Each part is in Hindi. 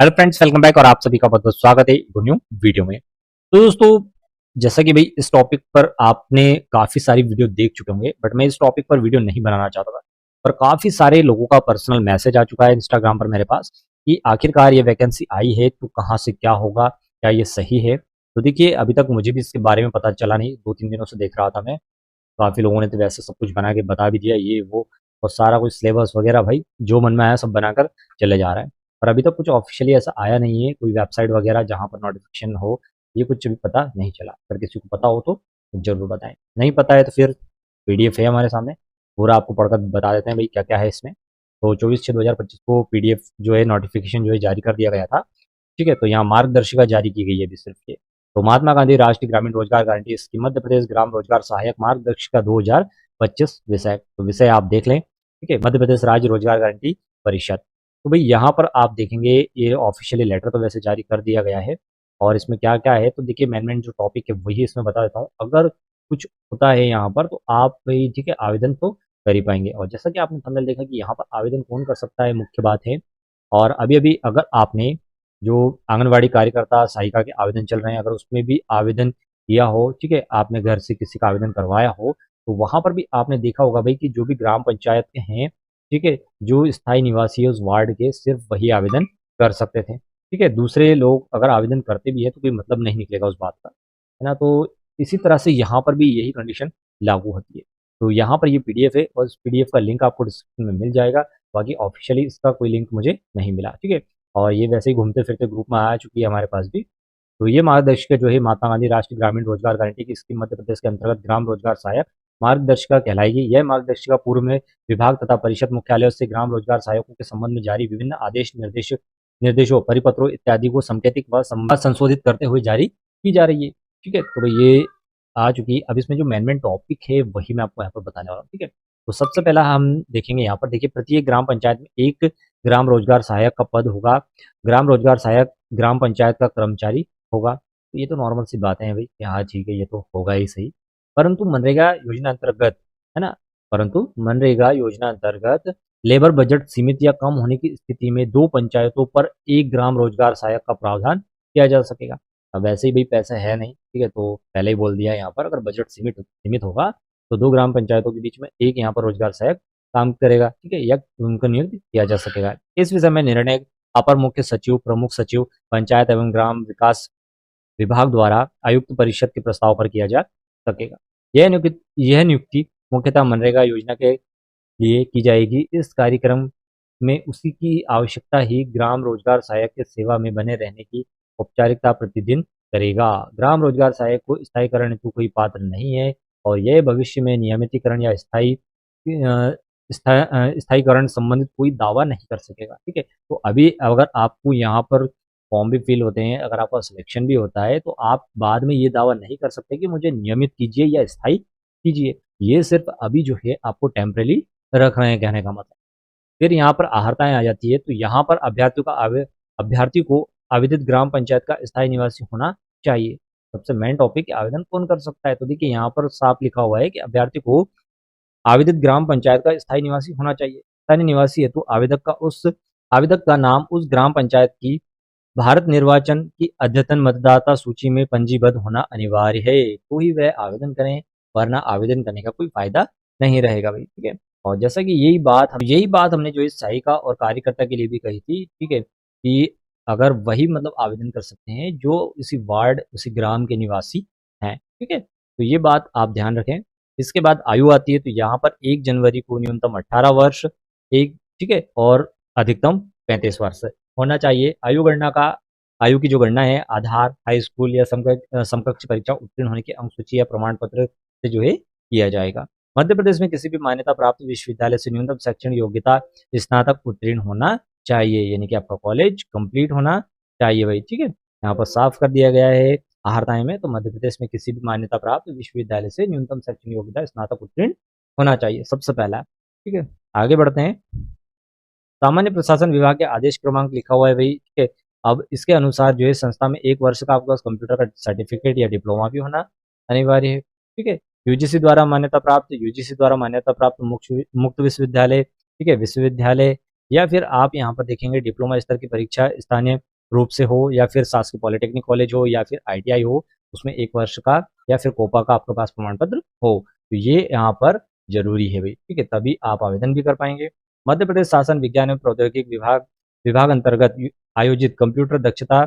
हेलो फ्रेंड्स, वेलकम बैक और आप सभी का बहुत बहुत स्वागत है एक न्यू वीडियो में। तो दोस्तों, जैसा कि भाई इस टॉपिक पर आपने काफ़ी सारी वीडियो देख चुके होंगे, बट मैं इस टॉपिक पर वीडियो नहीं बनाना चाहता था। पर काफ़ी सारे लोगों का पर्सनल मैसेज आ चुका है इंस्टाग्राम पर मेरे पास कि आखिरकार ये वैकेंसी आई है तो कहाँ से क्या होगा, क्या ये सही है। तो देखिए, अभी तक मुझे भी इसके बारे में पता चला नहीं, 2-3 दिनों से देख रहा था मैं। काफ़ी लोगों ने तो वैसे सब कुछ बना के बता भी दिया ये वो, और सारा कुछ सिलेबस वगैरह भाई जो मन में आया सब बनाकर चले जा रहा है। पर अभी तक कुछ ऑफ़िशियली ऐसा आया नहीं है, कोई वेबसाइट वगैरह जहाँ पर नोटिफ़िकेशन हो, ये कुछ भी पता नहीं चला। अगर किसी को पता हो तो ज़रूर बताएँ। नहीं पता है तो फिर पीडीएफ है हमारे सामने, पूरा आपको पढ़कर बता देते हैं भई क्या-क्या है इसमें। तो 24/6/2025 को पीडीएफ जो है नोटिफ़िकेशन जो है जारी कर दिया गया था। ठीक है? तो यहाँ मार्गदर्शिका जारी की गई है अभी सिर्फ़ ये। तो महात्मा गांधी राष्ट्रीय ग्रामीण रोजगार गारंटी स्कीम मध्य प्रदेश ग्राम रोजगार सहायक मार्गदर्शिका 2025 विषय, तो विषय आप देख लें। ठीक है, मध्य प्रदेश राज्य रोजगार गारंटी परिषद। तो भाई यहाँ पर आप देखेंगे ये ऑफिशियली लेटर तो वैसे जारी कर दिया गया है, और इसमें क्या क्या है तो देखिए मेन मेन जो टॉपिक है वही इसमें बता देता हूँ। अगर कुछ होता है यहाँ पर तो आप भाई ठीक है आवेदन तो कर ही पाएंगे। और जैसा कि आपने थंबनेल देखा कि यहाँ पर आवेदन कौन कर सकता है, मुख्य बात है। और अभी अभी अगर आपने जो आंगनवाड़ी कार्यकर्ता सहायिका के आवेदन चल रहे हैं, अगर उसमें भी आवेदन किया हो, ठीक है, आपने घर से किसी का आवेदन करवाया हो, तो वहाँ पर भी आपने देखा होगा भाई कि जो भी ग्राम पंचायत के हैं, ठीक है, जो स्थायी निवासी है उस वार्ड के, सिर्फ वही आवेदन कर सकते थे। ठीक है, दूसरे लोग अगर आवेदन करते भी हैं तो कोई मतलब नहीं निकलेगा उस बात का, है ना? तो इसी तरह से यहाँ पर भी यही कंडीशन लागू होती है। तो यहाँ पर ये पीडीएफ है और इस पीडीएफ का लिंक आपको डिस्क्रिप्शन में मिल जाएगा। बाकी ऑफिशियली इसका कोई लिंक मुझे नहीं मिला, ठीक है? और ये वैसे ही घूमते-फिरते ग्रुप में आ चुकी है हमारे पास भी। तो ये मार्गदर्शिका जो है महात्मा गांधी राष्ट्रीय ग्रामीण रोजगार गारंटी की स्कीम मध्य प्रदेश के अंतर्गत ग्राम रोजगार सहायक मार्गदर्शिका कहलाएगी। यह मार्गदर्शिका पूर्व में विभाग तथा परिषद मुख्यालयों से ग्राम रोजगार सहायकों के संबंध में जारी विभिन्न आदेश निर्देशों परिपत्रों इत्यादि को सांकेतिक व संशोधित करते हुए जारी की जा रही है। ठीक है, तो भाई ये आ चुकी है। अब इसमें जो मेन मेन टॉपिक है वही मैं आपको यहाँ पर बताने वाला हूँ। ठीक है, तो सबसे पहला हम देखेंगे यहाँ पर, देखिए प्रत्येक ग्राम पंचायत में एक ग्राम रोजगार सहायक का पद होगा। ग्राम रोजगार सहायक ग्राम पंचायत का कर्मचारी होगा। तो ये तो नॉर्मल सी बातें हैं भाई कि हाँ ठीक है, ये तो होगा ही सही। परंतु मनरेगा योजना अंतर्गत, है ना? परंतु मनरेगा योजना अंतर्गत लेबर बजट सीमित या कम होने की स्थिति में 2 पंचायतों पर 1 ग्राम रोजगार सहायक का प्रावधान किया जा सकेगा। अब वैसे ही भाई पैसा है नहीं, ठीक है, तो पहले ही बोल दिया है यहाँ पर, अगर बजट सीमित सीमित होगा तो 2 ग्राम पंचायतों के बीच में 1 यहाँ पर रोजगार सहायक काम करेगा, ठीक है, या उनको नियुक्त किया जा सकेगा। इस विषय में निर्णय अपर मुख्य सचिव, प्रमुख सचिव, पंचायत एवं ग्राम विकास विभाग द्वारा आयुक्त परिषद के प्रस्ताव पर किया जा सकेगा। यह नियुक्ति मुख्यतः मनरेगा योजना के लिए की जाएगी। इस कार्यक्रम में उसी की आवश्यकता ही ग्राम रोजगार सहायक के सेवा में बने रहने की औपचारिकता प्रतिदिन करेगा। ग्राम रोजगार सहायक को स्थायीकरण हेतु कोई पात्र नहीं है, और यह भविष्य में नियमितीकरण या स्थायीकरण संबंधित कोई दावा नहीं कर सकेगा। ठीक है, तो अभी अगर आपको यहाँ पर फॉर्म भी फिल होते हैं, अगर आपका सिलेक्शन भी होता है, तो आप बाद में ये दावा नहीं कर सकते कि मुझे नियमित कीजिए या स्थायी कीजिए। ये सिर्फ अभी जो है आपको टेम्परेरी रख रहे हैं, कहने का मतलब। फिर यहाँ पर आहर्ताएँ आ जाती है, तो यहाँ पर अभ्यर्थी को आवेदित ग्राम पंचायत का स्थायी निवासी होना चाहिए। सबसे मेन टॉपिक आवेदन कौन कर सकता है, तो देखिए यहाँ पर साफ लिखा हुआ है कि अभ्यर्थी को आवेदित ग्राम पंचायत का स्थायी निवासी होना चाहिए। स्थायी निवासी हेतु आवेदक का नाम उस ग्राम पंचायत की भारत निर्वाचन की अद्यतन मतदाता सूची में पंजीबद्ध होना अनिवार्य है, तो ही वह आवेदन करें, वरना आवेदन करने का कोई फायदा नहीं रहेगा भाई। ठीक है, और जैसा कि यही बात हमने जो इस सहायिका और कार्यकर्ता के लिए भी कही थी, ठीक है, कि अगर वही मतलब आवेदन कर सकते हैं जो उसी वार्ड उसी ग्राम के निवासी हैं। ठीक है, तो ये बात आप ध्यान रखें। इसके बाद आयु आती है, तो यहाँ पर 1 जनवरी को न्यूनतम 18 वर्ष, एक ठीक है, और अधिकतम 35 वर्ष होना चाहिए। आयु की जो गणना है आधार, हाई स्कूल या समकक्ष परीक्षा उत्तीर्ण होने की अंक सूची या प्रमाण पत्र से जो है किया जाएगा। मध्य प्रदेश में किसी भी मान्यता प्राप्त विश्वविद्यालय से न्यूनतम शैक्षणिक योग्यता स्नातक उत्तीर्ण होना चाहिए, यानी कि आपका कॉलेज कंप्लीट होना चाहिए भाई। ठीक है, यहाँ पर साफ कर दिया गया है आहर्ताएं में, तो मध्य प्रदेश में किसी भी मान्यता प्राप्त विश्वविद्यालय से न्यूनतम शैक्षणिक योग्यता स्नातक उत्तीर्ण होना चाहिए, सबसे पहला। ठीक है, आगे बढ़ते हैं। सामान्य प्रशासन विभाग के आदेश क्रमांक लिखा हुआ है भाई। ठीक है, अब इसके अनुसार जो है संस्था में 1 वर्ष का आपके पास कंप्यूटर का सर्टिफिकेट या डिप्लोमा भी होना अनिवार्य है। ठीक है, यूजीसी द्वारा मान्यता प्राप्त मुक्त विश्वविद्यालय, ठीक है, विश्वविद्यालय, या फिर आप यहाँ पर देखेंगे डिप्लोमा स्तर की परीक्षा स्थानीय रूप से हो या फिर शासकीय पॉलिटेक्निक कॉलेज हो या फिर ITI हो, उसमें 1 वर्ष का या फिर कोपा का आपके पास प्रमाण पत्र हो। तो ये यहाँ पर ज़रूरी है भई, ठीक है? तभी आप आवेदन भी कर पाएँगे। मध्य प्रदेश शासन विज्ञान एवं प्रौद्योगिकी विभाग अंतर्गत आयोजित कंप्यूटर दक्षता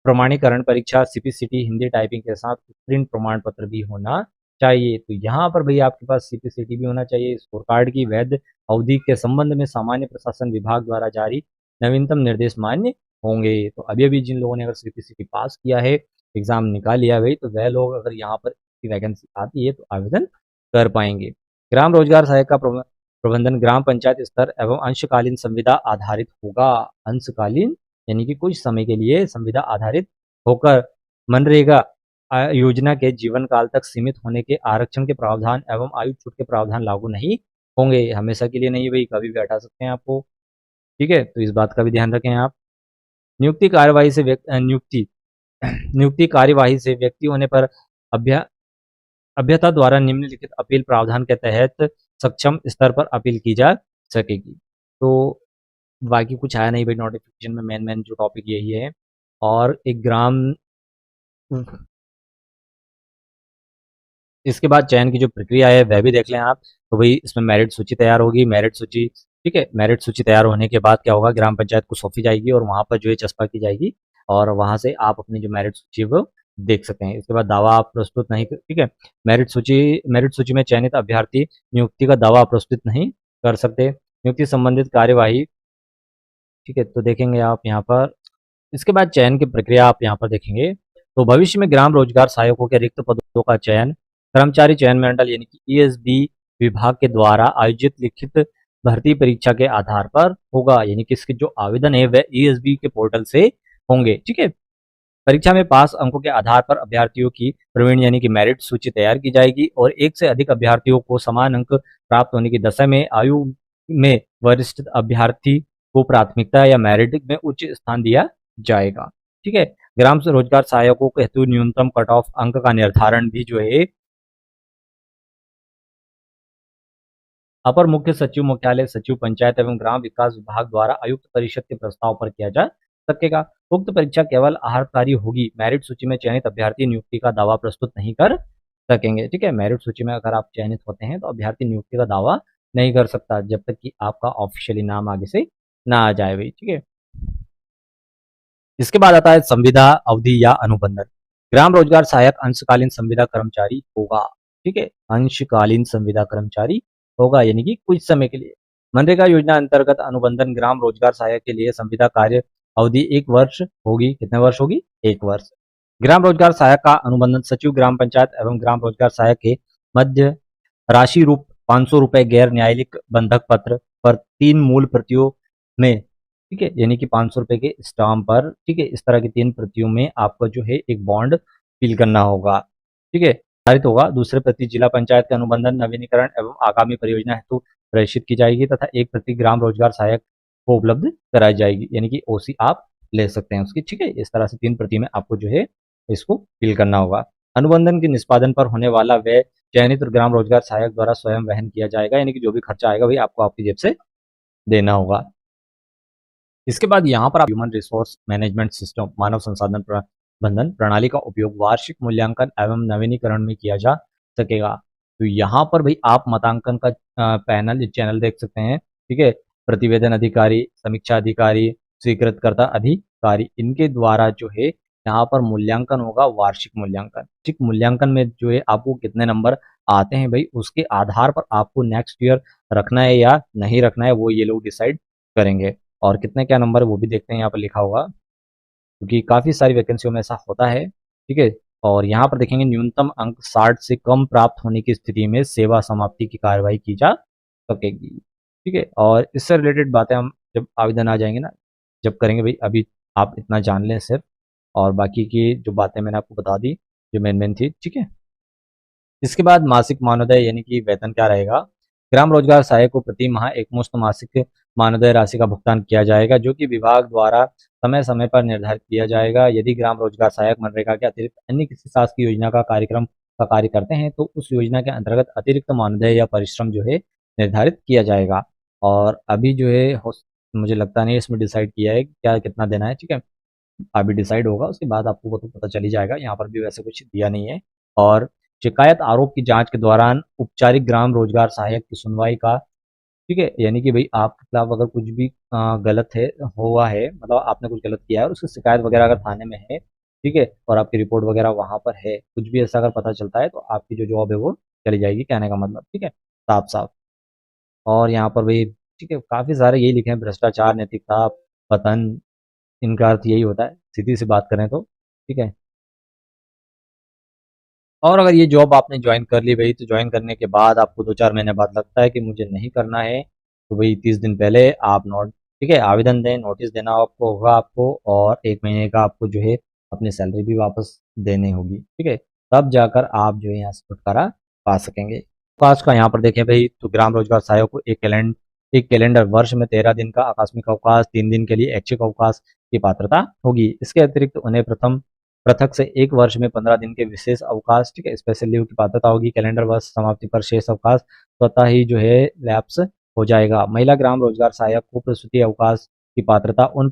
प्रमाणीकरण परीक्षा CPCT हिंदी टाइपिंग के साथ उत्तीर्ण प्रमाण पत्र भी होना चाहिए। तो यहाँ पर भई आपके पास CPCT भी होना चाहिए। स्कोर कार्ड की वैध अवधि के संबंध में सामान्य प्रशासन विभाग द्वारा जारी नवीनतम निर्देश मान्य होंगे। तो अभी-अभी जिन लोगों ने अगर CPCT पास किया है, एग्ज़ाम निकाल लिया है भई, तो वह लोग अगर यहाँ पर की वैकेंसी आती है तो आवेदन कर पाएँगे। ग्राम रोजगार सहायक का प्रबंधन ग्राम पंचायत स्तर एवं अंशकालीन संविदा आधारित होगा। अंशकालीन यानी कि कुछ समय के लिए संविदा आधारित होकर मनरेगा योजना के जीवन काल तक सीमित होने के आरक्षण के प्रावधान एवं आयु छूट के प्रावधान लागू नहीं होंगे। हमेशा के लिए नहीं भई, कभी भी हटा सकते हैं आपको, ठीक है? तो इस बात का भी ध्यान रखें आप। नियुक्ति कार्यवाही से नियुक्ति कार्यवाही से व्यक्ति होने पर अभ्या अभ्यता द्वारा निम्नलिखित अपील प्रावधान के तहत सक्षम स्तर पर अपील की जा सकेगी। तो बाकी कुछ आया नहीं भाई नोटिफिकेशन में, मेन जो टॉपिक यही है। और एक ग्राम इसके बाद चयन की जो प्रक्रिया है वह भी देख लें आप। तो भाई इसमें मेरिट सूची तैयार होगी, मेरिट सूची, ठीक है? मेरिट सूची तैयार होने के बाद क्या होगा, ग्राम पंचायत को सौंपी जाएगी और वहाँ पर जो है चस्पा की जाएगी और वहाँ से आप अपनी जो मेरिट सूची है वो देख सकते हैं। इसके बाद दावा आप प्रस्तुत नहीं, ठीक है? मेरिट सूची में चयनित अभ्यर्थी नियुक्ति का दावा प्रस्तुत नहीं कर सकते। नियुक्ति संबंधित कार्यवाही, ठीक है? तो देखेंगे आप यहाँ पर। इसके बाद चयन की प्रक्रिया आप यहाँ पर देखेंगे। तो भविष्य में ग्राम रोजगार सहायकों के रिक्त पदों का चयन कर्मचारी चयन मंडल यानी कि ESB विभाग के द्वारा आयोजित लिखित भर्ती परीक्षा के आधार पर होगा। यानी कि इसके जो आवेदन है वह ESB के पोर्टल से होंगे, ठीक है? परीक्षा में पास अंकों के आधार पर अभ्यर्थियों की प्रवीण यानी कि मेरिट सूची तैयार की जाएगी और 1 से अधिक अभ्यर्थियों को समान अंक प्राप्त होने की दशा में आयु में वरिष्ठ अभ्यर्थी को प्राथमिकता या मेरिट में उच्च स्थान दिया जाएगा, ठीक है? ग्राम से रोजगार सहायकों के हेतु न्यूनतम कट ऑफ अंक का निर्धारण भी जो है अपर मुख्य सचिव मुख्यालय, सचिव पंचायत एवं ग्राम विकास विभाग द्वारा आयुक्त परिषद के प्रस्ताव पर किया जा सकेगा। उक्त परीक्षा केवल आहर्तकारी होगी। मेरिट सूची में चयनित अभ्यर्थी नियुक्ति का दावा प्रस्तुत नहीं कर सकेंगे, ठीक है? मेरिट सूची में अगर आप चयनित होते हैं तो अभ्यर्थी नियुक्ति का दावा नहीं कर सकता जब तक कि आपका ऑफिशियली नाम आगे से ना आ जाए भाई, ठीक है? इसके बाद आता है संविदा अवधि या अनुबंधन। ग्राम रोजगार सहायक अंशकालीन संविदा कर्मचारी होगा, ठीक है? अंशकालीन संविदा कर्मचारी होगा यानी कि कुछ समय के लिए। मनरेगा योजना अंतर्गत अनुबंधन ग्राम रोजगार सहायक के लिए संविदा कार्य अवधि 1 वर्ष होगी। कितने वर्ष होगी? 1 वर्ष। ग्राम रोजगार सहायक का अनुबंधन सचिव ग्राम पंचायत एवं ग्राम रोजगार सहायक के मध्य राशि रूप 500 रुपए गैर न्यायिक बंधक पत्र पर 3 मूल प्रतियों में, ठीक है? यानी कि 500 रुपए के स्टाम्प पर, ठीक है? इस तरह की 3 प्रतियों में आपको जो है एक बॉन्ड फिल करना होगा, ठीक है? निर्धारित होगा। दूसरे प्रति जिला पंचायत के अनुबंधन नवीनीकरण एवं आगामी परियोजना हेतु प्रेषित की जाएगी तथा एक प्रति ग्राम रोजगार सहायक को उपलब्ध कराई जाएगी। यानी कि OC आप ले सकते हैं उसकी, ठीक है? इस तरह से 3 प्रति में आपको जो है इसको फिल करना होगा। अनुबंधन के निष्पादन पर होने वाला व्यय चयनित ग्राम रोजगार सहायक द्वारा स्वयं वहन किया जाएगा। यानी कि जो भी खर्चा आएगा वही आपको आपकी जेब से देना होगा। इसके बाद यहाँ पर आप ह्यूमन रिसोर्स मैनेजमेंट सिस्टम मानव संसाधन प्रबंधन प्रणाली का उपयोग वार्षिक मूल्यांकन एवं नवीनीकरण में किया जा सकेगा। तो यहाँ पर भाई आप मतांकन का पैनल चैनल देख सकते हैं, ठीक है? प्रतिवेदन अधिकारी, समीक्षा अधिकारी, स्वीकृतकर्ता अधिकारी, इनके द्वारा जो है यहाँ पर मूल्यांकन होगा, वार्षिक मूल्यांकन। वार्षिक मूल्यांकन में जो है आपको कितने नंबर आते हैं भाई, उसके आधार पर आपको नेक्स्ट ईयर रखना है या नहीं रखना है वो ये लोग डिसाइड करेंगे। और कितने क्या नंबर है वो भी देखते हैं, यहाँ पर लिखा होगा क्योंकि काफ़ी सारी वैकेंसियों में ऐसा होता है, ठीक है? और यहाँ पर देखेंगे न्यूनतम अंक 60 से कम प्राप्त होने की स्थिति में सेवा समाप्ति की कार्रवाई की जा सकेगी, ठीक है? और इससे रिलेटेड बातें हम जब आवेदन आ जाएंगे ना, जब करेंगे भाई, अभी आप इतना जान लें सिर्फ, और बाकी की जो बातें मैंने आपको बता दी जो मेन थी, ठीक है? इसके बाद मासिक मानदेय यानी कि वेतन क्या रहेगा। ग्राम रोजगार सहायक को प्रति माह एकमुश्त मासिक मानदेय राशि का भुगतान किया जाएगा जो कि विभाग द्वारा समय समय पर निर्धारित किया जाएगा। यदि ग्राम रोजगार सहायक मनरेगा के अतिरिक्त अन्य किसी शासकीय योजना का कार्यक्रम का कार्य करते हैं तो उस योजना के अंतर्गत अतिरिक्त मानदेय या परिश्रम जो है निर्धारित किया जाएगा। और अभी जो है मुझे लगता नहीं है इसमें डिसाइड किया है कि क्या कितना देना है, ठीक है। अभी डिसाइड होगा उसके बाद आपको वो तो पता चल ही जाएगा, यहाँ पर भी वैसे कुछ दिया नहीं है। और शिकायत आरोप की जांच के दौरान औपचारिक ग्राम रोजगार सहायक की सुनवाई का, ठीक है, यानी कि भाई आपके खिलाफ अगर कुछ भी गलत है हुआ है, मतलब आपने कुछ गलत किया है और उसकी शिकायत वगैरह अगर थाने में है, ठीक है, और आपकी रिपोर्ट वगैरह वहां पर है, कुछ भी ऐसा अगर पता चलता है तो आपकी जो जॉब है वो चली जाएगी, कहने का मतलब, ठीक है, साफ साफ। और यहाँ पर भाई, ठीक है, काफी सारे यही लिखे हैं, भ्रष्टाचार, नैतिकता, पतन, इनका अर्थ यही होता है, सीधी सी बात करें तो, ठीक है। और अगर ये जॉब आपने ज्वाइन कर ली भाई, तो ज्वाइन करने के बाद आपको 2-4 महीने बाद लगता है कि मुझे नहीं करना है, तो भाई 30 दिन पहले आप नोट, ठीक है, आवेदन दें, नोटिस देना आपको होगा आपको, और 1 महीने का आपको जो है अपनी सैलरी भी वापस देनी होगी, ठीक है। तब जाकर आप जो है यहाँ से छुटकारा पा सकेंगे। अवकाश का यहाँ पर देखें भाई, तो ग्राम रोजगार सहायक को एक कैलेंडर वर्ष में 13 दिन का आकस्मिक अवकाश, 3 दिन के लिए ऐच्छिक अवकाश की पात्रता होगी। इसके अतिरिक्त उन्हें प्रथम पृथक से 1 वर्ष में 15 दिन के विशेष अवकाश, ठीक है, स्पेशल लीव की पात्रता होगी। कैलेंडर वर्ष समाप्ति पर शेष अवकाश स्वतः ही जो है लैप्स हो जाएगा। महिला ग्राम रोजगार सहायक को प्रसूति अवकाश की पात्रता उन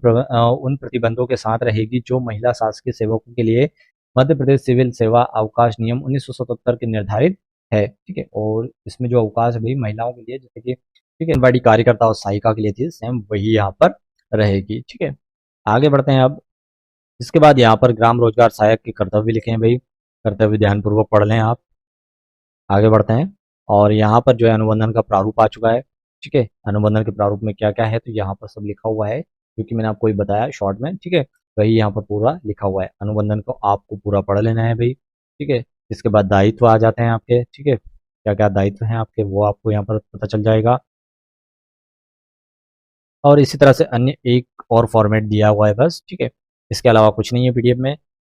प्रतिबंधों के साथ रहेगी जो महिला शासकीय सेवकों के लिए मध्य प्रदेश सिविल सेवा अवकाश नियम 1977 के निर्धारित है, ठीक है। और इसमें जो अवकाश है भाई महिलाओं के लिए, जैसे कि, ठीक है, आंगनबाड़ी कार्यकर्ता और सहायिका के लिए थी, सेम वही यहाँ पर रहेगी, ठीक है। आगे बढ़ते हैं अब। इसके बाद यहाँ पर ग्राम रोजगार सहायक के कर्तव्य लिखे हैं भाई, कर्तव्य ध्यानपूर्वक पढ़ लें आप। आगे बढ़ते हैं। और यहाँ पर जो है अनुबंधन का प्रारूप आ चुका है, ठीक है। अनुबंधन के प्रारूप में क्या क्या है, तो यहाँ पर सब लिखा हुआ है, क्योंकि मैंने आपको ये बताया शॉर्ट में, ठीक है। वही यहाँ पर पूरा लिखा हुआ है, अनुबंधन को आपको पूरा पढ़ लेना है भाई, ठीक है। इसके बाद दायित्व आ जाते हैं आपके, ठीक है, क्या क्या दायित्व हैं आपके वो आपको यहाँ पर पता चल जाएगा। और इसी तरह से अन्य एक और फॉर्मेट दिया हुआ है बस, ठीक है। इसके अलावा कुछ नहीं है पीडीएफ में।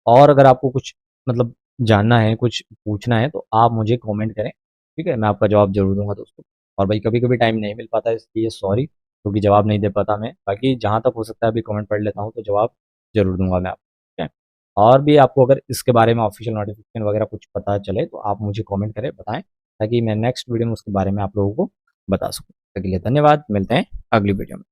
और अगर आपको कुछ मतलब जानना है, कुछ पूछना है, तो आप मुझे कमेंट करें, ठीक है, मैं आपका जवाब ज़रूर दूँगा दोस्तों। और भाई कभी-कभी टाइम नहीं मिल पाता है, इसलिए सॉरी, क्योंकि जवाब नहीं दे पाता मैं। बाकी जहाँ तक हो सकता है अभी कमेंट पढ़ लेता हूँ, तो जवाब ज़रूर दूँगा मैं आपको, ठीक है। और भी आपको अगर इसके बारे में ऑफ़िशियल नोटिफ़िकेशन वगैरह कुछ पता चले, तो आप मुझे कमेंट करें, बताएँ, ताकि मैं नेक्स्ट वीडियो में उसके बारे में आप लोगों को बता सकूँ। तब तक के लिए धन्यवाद, मिलते हैं अगली वीडियो में।